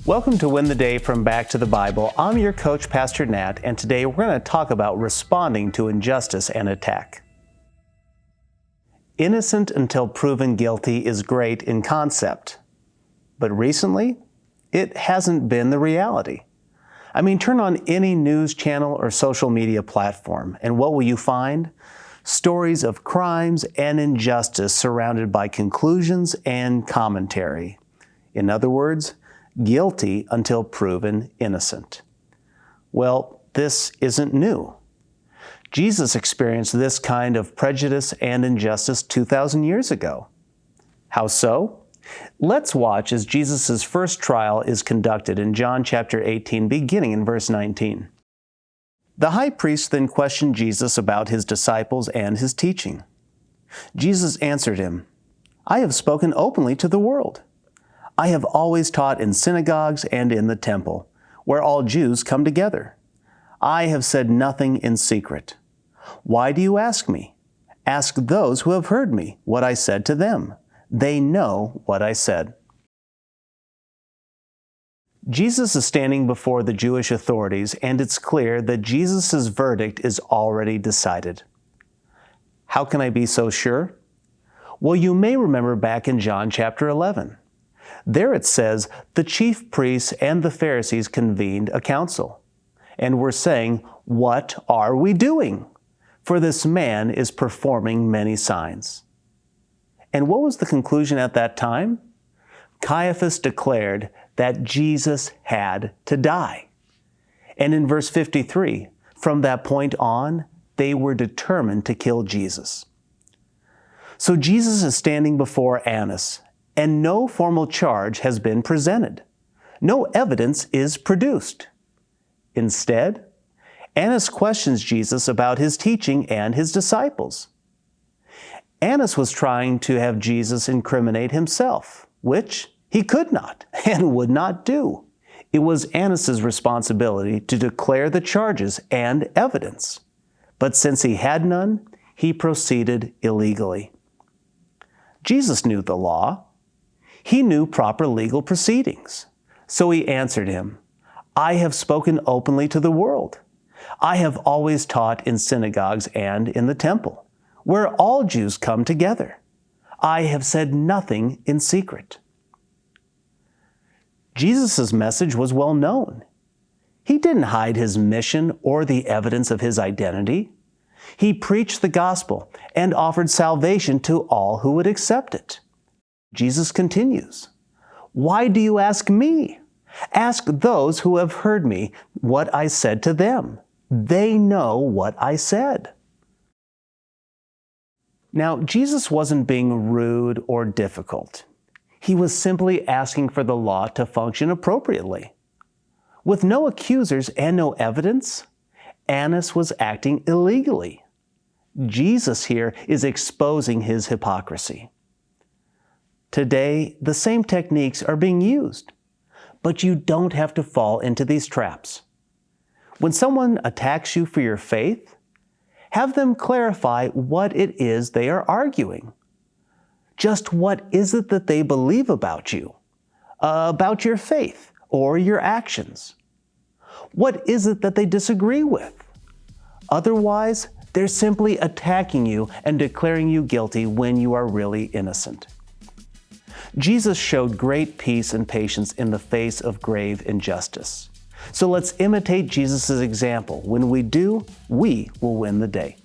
Welcome to Win the Day from Back to the Bible. I'm your coach, Pastor Nat, and today we're going to talk about responding to injustice and attack. Innocent until proven guilty is great in concept, but recently, it hasn't been the reality. I mean, turn on any news channel or social media platform, and what will you find? Stories of crimes and injustice surrounded by conclusions and commentary. In other words, guilty until proven innocent. Well, this isn't new. Jesus experienced this kind of prejudice and injustice 2,000 years ago. How so? Let's watch as Jesus' first trial is conducted in John chapter 18, beginning in verse 19. The high priest then questioned Jesus about his disciples and his teaching. Jesus answered him, "I have spoken openly to the world. I have always taught in synagogues and in the temple, where all Jews come together. I have said nothing in secret. Why do you ask me? Ask those who have heard me what I said to them. They know what I said." Jesus is standing before the Jewish authorities, and it's clear that Jesus' verdict is already decided. How can I be so sure? Well, you may remember back in John chapter 11. There it says, the chief priests and the Pharisees convened a council, and were saying, "What are we doing? For this man is performing many signs." And what was the conclusion at that time? Caiaphas declared that Jesus had to die. And in verse 53, from that point on, they were determined to kill Jesus. So Jesus is standing before Annas, and no formal charge has been presented. No evidence is produced. Instead, Annas questions Jesus about his teaching and his disciples. Annas was trying to have Jesus incriminate himself, which he could not and would not do. It was Annas' responsibility to declare the charges and evidence. But since he had none, he proceeded illegally. Jesus knew the law. He knew proper legal proceedings. So he answered him, "I have spoken openly to the world. I have always taught in synagogues and in the temple, where all Jews come together. I have said nothing in secret." Jesus' message was well known. He didn't hide his mission or the evidence of his identity. He preached the gospel and offered salvation to all who would accept it. Jesus continues, "Why do you ask me? Ask those who have heard me what I said to them. They know what I said." Now, Jesus wasn't being rude or difficult. He was simply asking for the law to function appropriately. With no accusers and no evidence, Annas was acting illegally. Jesus here is exposing his hypocrisy. Today, the same techniques are being used, but you don't have to fall into these traps. When someone attacks you for your faith, have them clarify what it is they are arguing. Just what is it that they believe about you, about your faith or your actions? What is it that they disagree with? Otherwise, they're simply attacking you and declaring you guilty when you are really innocent. Jesus showed great peace and patience in the face of grave injustice. So let's imitate Jesus' example. When we do, we will win the day.